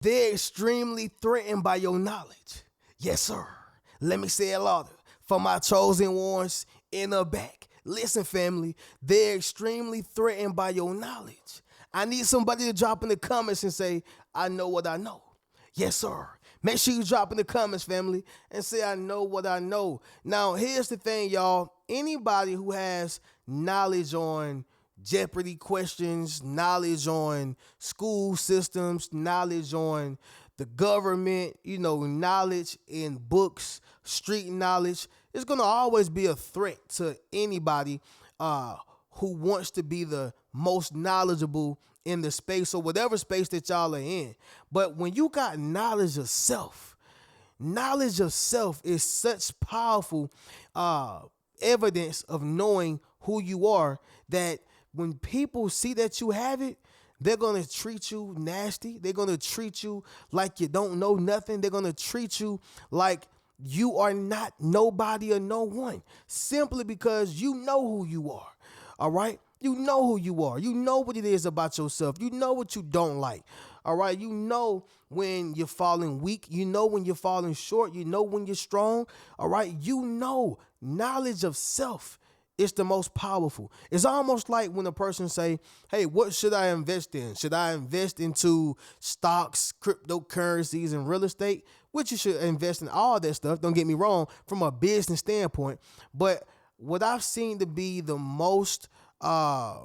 They're extremely threatened by your knowledge. Yes, sir. Let me say it louder. For my chosen ones in the back. Listen, family, they're extremely threatened by your knowledge. I need somebody to drop in the comments and say, I know what I know. Yes, sir. Make sure you drop in the comments, family, and say, I know what I know. Now, here's the thing, y'all. Anybody who has knowledge on Jeopardy questions, knowledge on school systems, knowledge on the government, knowledge in books, street knowledge, it's going to always be a threat to anybody who wants to be the most knowledgeable in the space or whatever space that y'all are in. But when you got knowledge of self is such powerful evidence of knowing who you are that when people see that you have it, they're going to treat you nasty. They're going to treat you like you don't know nothing. They're going to treat you like you are not nobody or no one simply because you know who you are. All right? You know who you are. You know what it is about yourself. You know what you don't like. All right? You know when you're falling weak. You know when you're falling short. You know when you're strong. All right? You know knowledge of self is the most powerful. It's almost like when a person say, hey, what should I invest in? Should I invest into stocks, cryptocurrencies, and real estate? Which you should invest in all that stuff. Don't get me wrong from a business standpoint. But what I've seen to be the most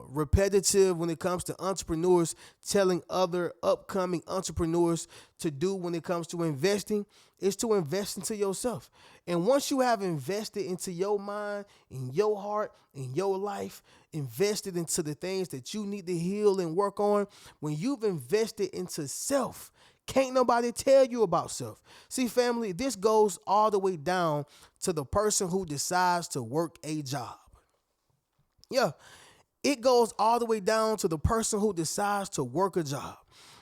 repetitive when it comes to entrepreneurs telling other upcoming entrepreneurs to do when it comes to investing is to invest into yourself. And once you have invested into your mind, in your heart, in your life, invested into the things that you need to heal and work on, when you've invested into self, can't nobody tell you about self. See, family, this goes all the way down to the person who decides to work a job. Yeah, it goes all the way down to the person who decides to work a job.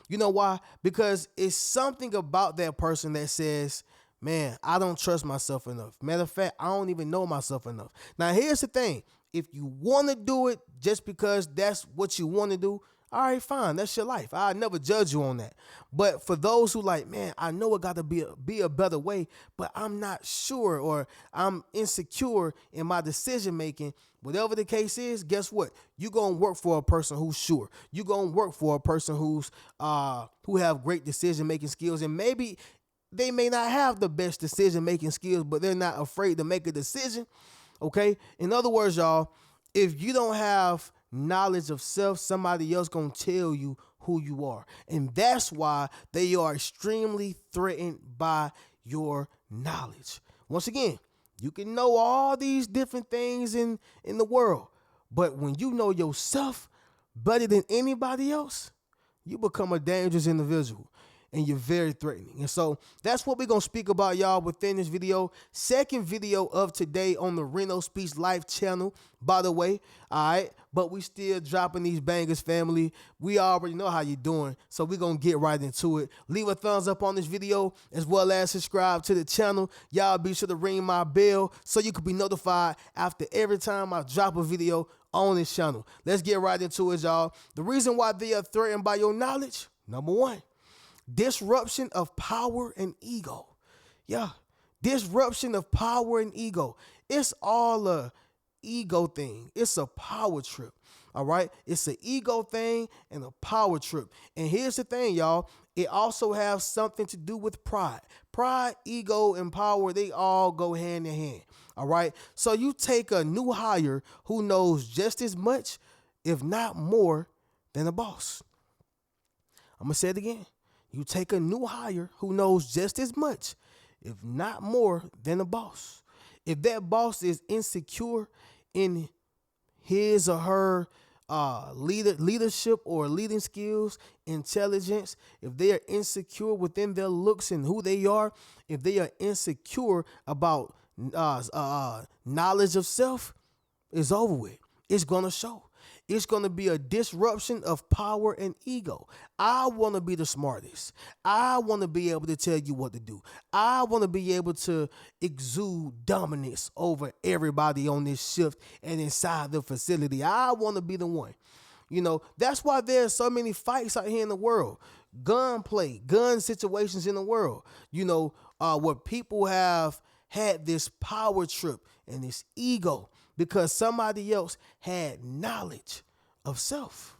You know why? Because it's something about that person that says, man, I don't trust myself enough. Matter of fact, I don't even know myself enough. Now, here's the thing. If you want to do it just because that's what you want to do, all right, fine. That's your life. I never judge you on that. But for those who like, man, I know it got to be a better way, but I'm not sure or I'm insecure in my decision making. Whatever the case is, guess what? You're going to work for a person who's sure. You're going to work for a person who have great decision making skills, and maybe they may not have the best decision making skills, but they're not afraid to make a decision. Okay? In other words, y'all, if you don't have knowledge of self, somebody else gonna tell you who you are. And that's why they are extremely threatened by your knowledge. Once again, you can know all these different things in the world, but when you know yourself better than anybody else, you become a dangerous individual and you're very threatening. And so that's what we're going to speak about, y'all, within this video. Second video of today on the Reno Speaks Life channel, by the way. All right. But we still dropping these bangers, family. We already know how you're doing. So we're going to get right into it. Leave a thumbs up on this video as well as subscribe to the channel. Y'all be sure to ring my bell so you can be notified after every time I drop a video on this channel. Let's get right into it, y'all. The reason why they are threatened by your knowledge, number one, disruption of power and ego. Yeah, disruption of power and ego. It's all a ego thing. It's a power trip. All right. It's an ego thing and a power trip. And here's the thing, y'all. It also has something to do with pride. Pride, ego, and power, they all go hand in hand. All right. So you take a new hire who knows just as much, if not more, than a boss. I'm going to say it again. You take a new hire who knows just as much, if not more, than a boss. If that boss is insecure in his or her leadership or leading skills, intelligence, if they are insecure within their looks and who they are, if they are insecure about knowledge of self, it's over with. It's going to show. It's going to be a disruption of power and ego. I want to be the smartest. I want to be able to tell you what to do. I want to be able to exude dominance over everybody on this shift and inside the facility. I want to be the one. You know, that's why there's so many fights out here in the world. gunplay, gun situations in the world, where people have had this power trip and this ego because somebody else had knowledge of self.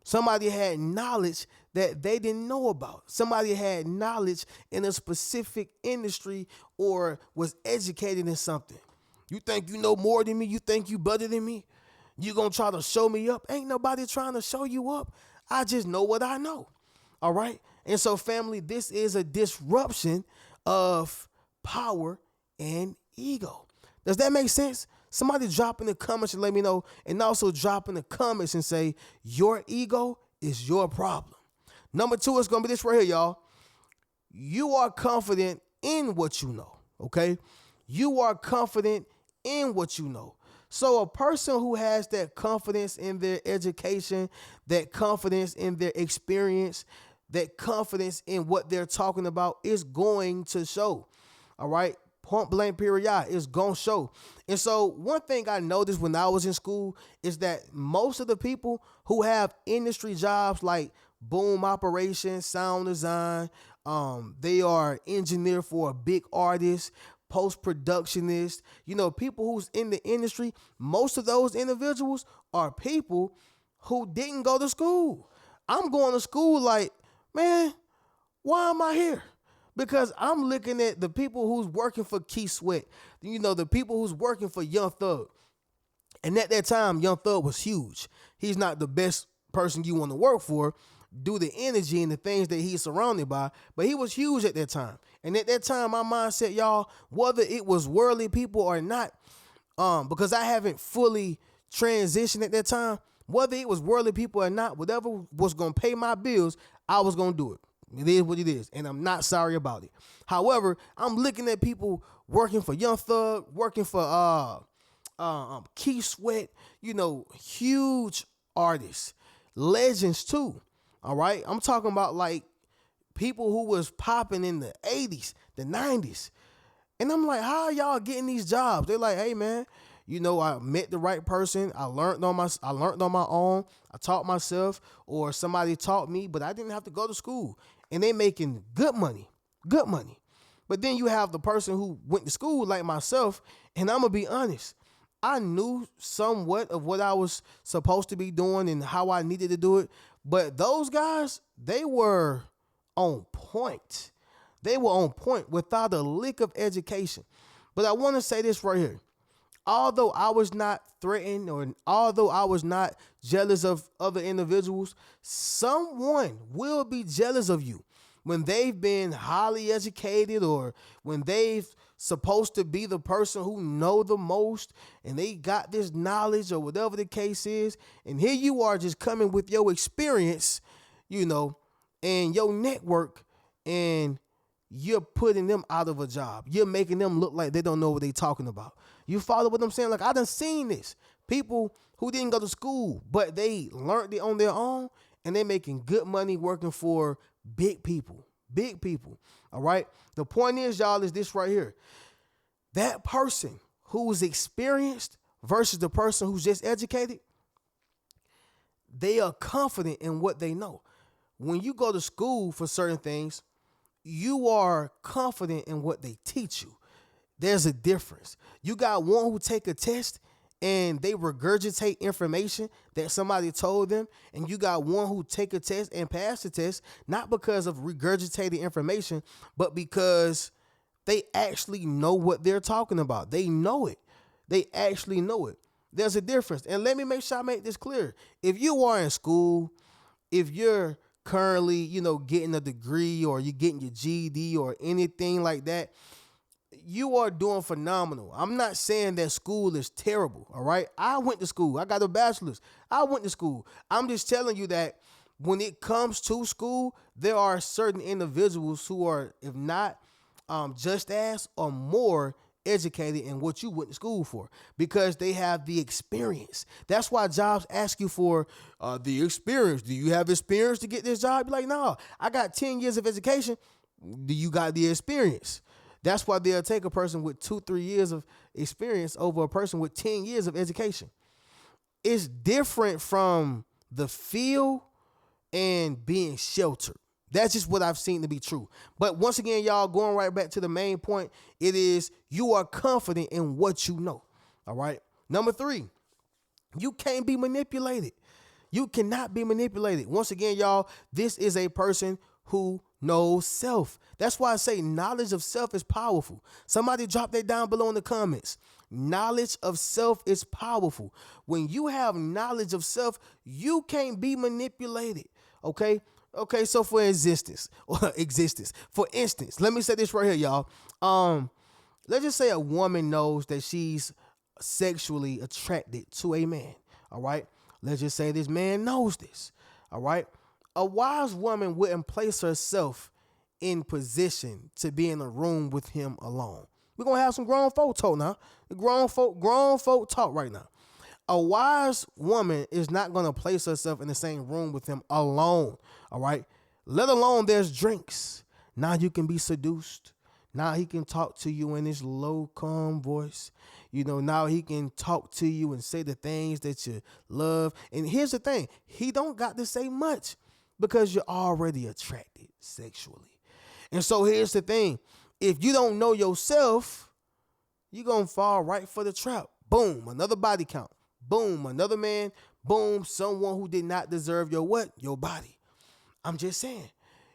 Somebody had knowledge that they didn't know about. Somebody had knowledge in a specific industry or was educated in something. You think you know more than me? You think you better than me? You gonna try to show me up? Ain't nobody trying to show you up. I just know what I know. All right? And so, family, this is a disruption of power and ego. Does that make sense? Somebody drop in the comments and let me know. And also drop in the comments and say, your ego is your problem. Number 2 is going to be this right here, y'all. You are confident in what you know, okay? You are confident in what you know. So a person who has that confidence in their education, that confidence in their experience, that confidence in what they're talking about is going to show, all right? Point blank period, it's going to show. And so one thing I noticed when I was in school is that most of the people who have industry jobs like boom operation, sound design, they are engineer for a big artist, post-productionist, people who's in the industry, most of those individuals are people who didn't go to school. I'm going to school like, man, why am I here? Because I'm looking at the people who's working for Keith Sweat, the people who's working for Young Thug. And at that time, Young Thug was huge. He's not the best person you want to work for due to the energy and the things that he's surrounded by, but he was huge at that time. And at that time, my mindset, y'all, whether it was worldly people or not, because I haven't fully transitioned at that time, whether it was worldly people or not, whatever was going to pay my bills, I was going to do it. It is what it is, and I'm not sorry about it. However, I'm looking at people working for Young Thug, working for Keith Sweat, huge artists, legends too. All right, I'm talking about like people who was popping in the 80s, the 90s, and I'm like, how are y'all getting these jobs? They're like, hey man, I met the right person. I learned on my own. I taught myself, or somebody taught me, but I didn't have to go to school. And they making good money. But then you have the person who went to school like myself, and I'm gonna be honest, I knew somewhat of what I was supposed to be doing and how I needed to do it. But those guys, they were on point. They were on point without a lick of education. But I want to say this right here. Although I was not threatened, or although I was not jealous of other individuals, someone will be jealous of you when they've been highly educated, or when they've supposed to be the person who know the most and they got this knowledge or whatever the case is. And here you are just coming with your experience, and your network, and you're putting them out of a job. You're making them look like they don't know what they're talking about. You follow what I'm saying? Like, I done seen this. People who didn't go to school, but they learned it on their own, and they making good money working for big people. All right? The point is, y'all, is this right here. That person who's experienced versus the person who's just educated, they are confident in what they know. When you go to school for certain things, you are confident in what they teach you. There's a difference. You got one who take a test and they regurgitate information that somebody told them, and you got one who take a test and pass the test, not because of regurgitated information, but because they actually know what they're talking about. They know it. They actually know it. There's a difference. And let me make sure I make this clear. If you are in school, if you're currently, getting a degree, or you're getting your GED or anything like that, you are doing phenomenal. I'm not saying that school is terrible, all right? I went to school. I got a bachelor's. I went to school. I'm just telling you that when it comes to school, there are certain individuals who are, if not just as or more educated in what you went to school for, because they have the experience. That's why jobs ask you for the experience. Do you have experience to get this job? You're like, no, I got 10 years of education. Do you got the experience? That's why they'll take a person with 2-3 years of experience over a person with 10 years of education. It's different from the field and being sheltered. That's just what I've seen to be true. But once again, y'all, going right back to the main point, it is you are confident in what you know. All right. Number 3, you can't be manipulated. You cannot be manipulated. Once again, y'all, this is a person who knows self. That's why I say knowledge of self is powerful. Somebody drop that down below in the comments. Knowledge of self is powerful. When you have knowledge of self, you can't be manipulated. Okay? Okay, so for existence, for instance, let me say this right here, y'all. Let's just say a woman knows that she's sexually attracted to a man. All right. Let's just say this man knows this. All right. A wise woman wouldn't place herself in position to be in a room with him alone. We're gonna have some grown folk talk now. Grown folk talk right now. A wise woman is not gonna place herself in the same room with him alone. All right. Let alone there's drinks. Now you can be seduced. Now he can talk to you in his low, calm voice. Now he can talk to you and say the things that you love. And here's the thing. He don't got to say much because you're already attracted sexually. And so here's the thing. If you don't know yourself, you're going to fall right for the trap. Boom, another body count. Boom, another man. Boom, someone who did not deserve your what? Your body. I'm just saying.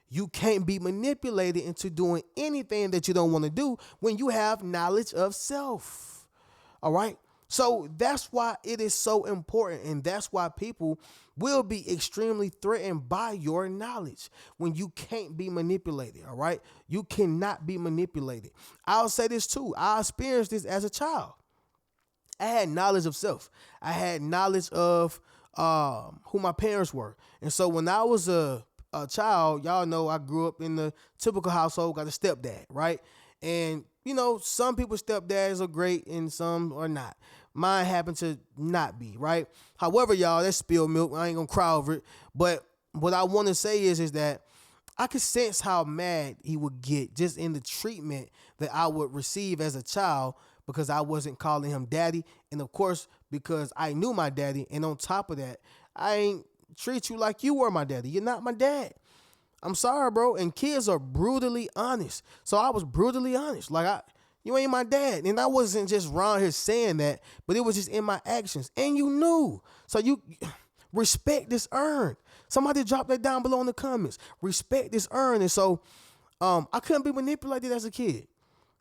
You can't be manipulated into doing anything that you don't want to do when you have knowledge of self. All right. So that's why it is so important. And that's why people will be extremely threatened by your knowledge when you can't be manipulated. All right. You cannot be manipulated. I'll say this too. I experienced this as a child. I had knowledge of self. I had knowledge of who my parents were. And so when I was a child, y'all know I grew up in the typical household, got a stepdad, right? And, some people's stepdads are great and some are not. Mine happened to not be, right? However, y'all, that's spilled milk. I ain't gonna cry over it. But what I want to say is that I could sense how mad he would get just in the treatment that I would receive as a child because I wasn't calling him daddy. And of course, because I knew my daddy. And on top of that, I ain't treat you like you were my daddy. You're not my dad. I'm sorry, bro. And kids are brutally honest. So I was brutally honest. Like, you ain't my dad. And I wasn't just around here saying that, but it was just in my actions. And you knew. So you respect is earned. Somebody drop that down below in the comments. Respect is earned. And so I couldn't be manipulated as a kid.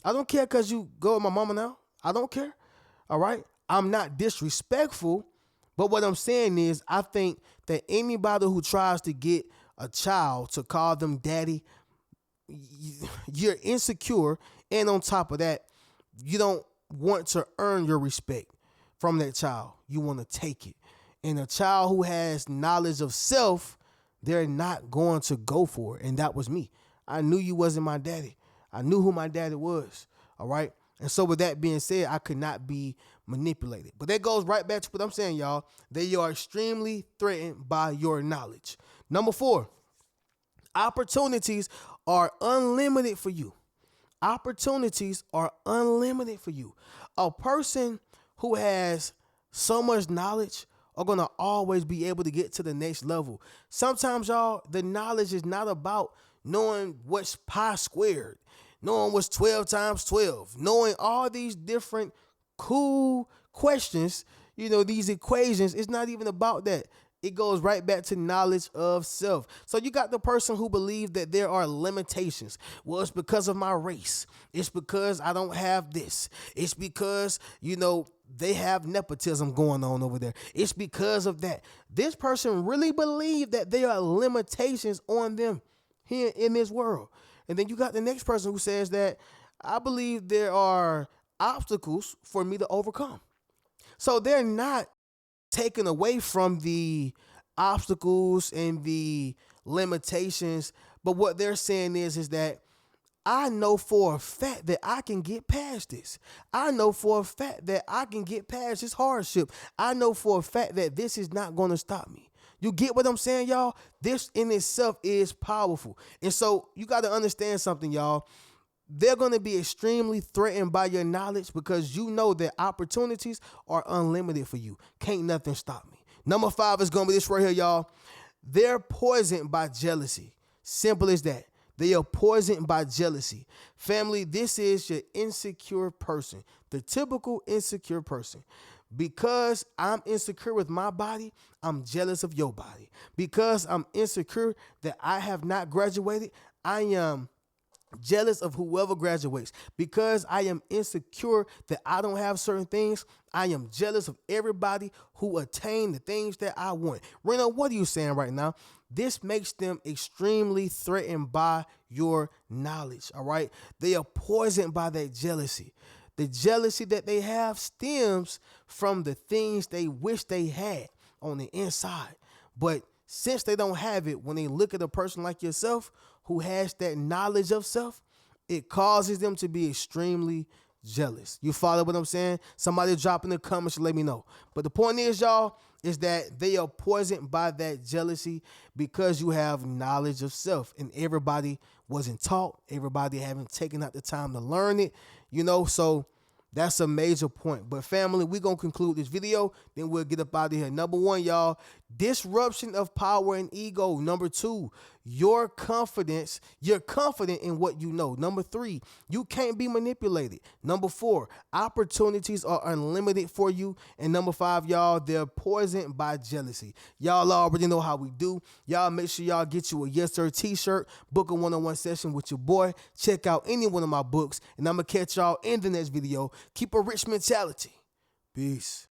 I don't care because you go with my mama now. I don't care. All right. I'm not disrespectful. But what I'm saying is I think that anybody who tries to get a child to call them daddy, you're insecure. And on top of that, you don't want to earn your respect from that child. You want to take it. And a child who has knowledge of self, they're not going to go for it. And that was me. I knew you wasn't my daddy. I knew who my daddy was. All right. And so with that being said, I could not be manipulated. But that goes right back to what I'm saying, y'all. They are extremely threatened by your knowledge. Number 4, opportunities are unlimited for you. Opportunities are unlimited for you. A person who has so much knowledge are going to always be able to get to the next level. Sometimes, y'all, the knowledge is not about knowing what's pi squared, knowing what's 12 times 12, knowing all these different cool questions, these equations. It's not even about that. It goes right back to knowledge of self. So you got the person who believes that there are limitations. Well, it's because of my race. It's because I don't have this. It's because, they have nepotism going on over there. It's because of that. This person really believes that there are limitations on them here in this world. And then you got the next person who says that I believe there are obstacles for me to overcome. So they're not taken away from the obstacles and the limitations. But what they're saying is that I know for a fact that I can get past this. I know for a fact that I can get past this hardship. I know for a fact that this is not going to stop me. You get what I'm saying, y'all? This in itself is powerful. And so you got to understand something, y'all. They're going to be extremely threatened by your knowledge because you know that opportunities are unlimited for you. Can't nothing stop me. Number 5 is going to be this right here, y'all. They're poisoned by jealousy. Simple as that. They are poisoned by jealousy. Family, this is your insecure person, the typical insecure person. Because I'm insecure with my body, I'm jealous of your body. Because I'm insecure that I have not graduated, I am jealous of whoever graduates. Because I am insecure that I don't have certain things, I am jealous of everybody who attain the things that I want. Reno, what are you saying right now? This makes them extremely threatened by your knowledge, all right? They are poisoned by that jealousy. The jealousy that they have stems from the things they wish they had on the inside. But since they don't have it, when they look at a person like yourself who has that knowledge of self, it causes them to be extremely jealous. You follow what I'm saying? Somebody drop in the comments and let me know. But the point is, y'all, is that they are poisoned by that jealousy because you have knowledge of self, and everybody wasn't taught. Everybody haven't taken out the time to learn it, so that's a major point. But family, we're going to conclude this video. Then we'll get up out of here. Number one, y'all, disruption of power and ego. Number two, your confidence. You're confident in what you know. Number three, you can't be manipulated. Number four, opportunities are unlimited for you. And number five, y'all, they're poisoned by jealousy. Y'all already know how we do. Y'all make sure y'all get you a Yes Sir t-shirt, book a one-on-one session with your boy. Check out any one of my books. And I'm going to catch y'all in the next video. Keep a rich mentality. Peace.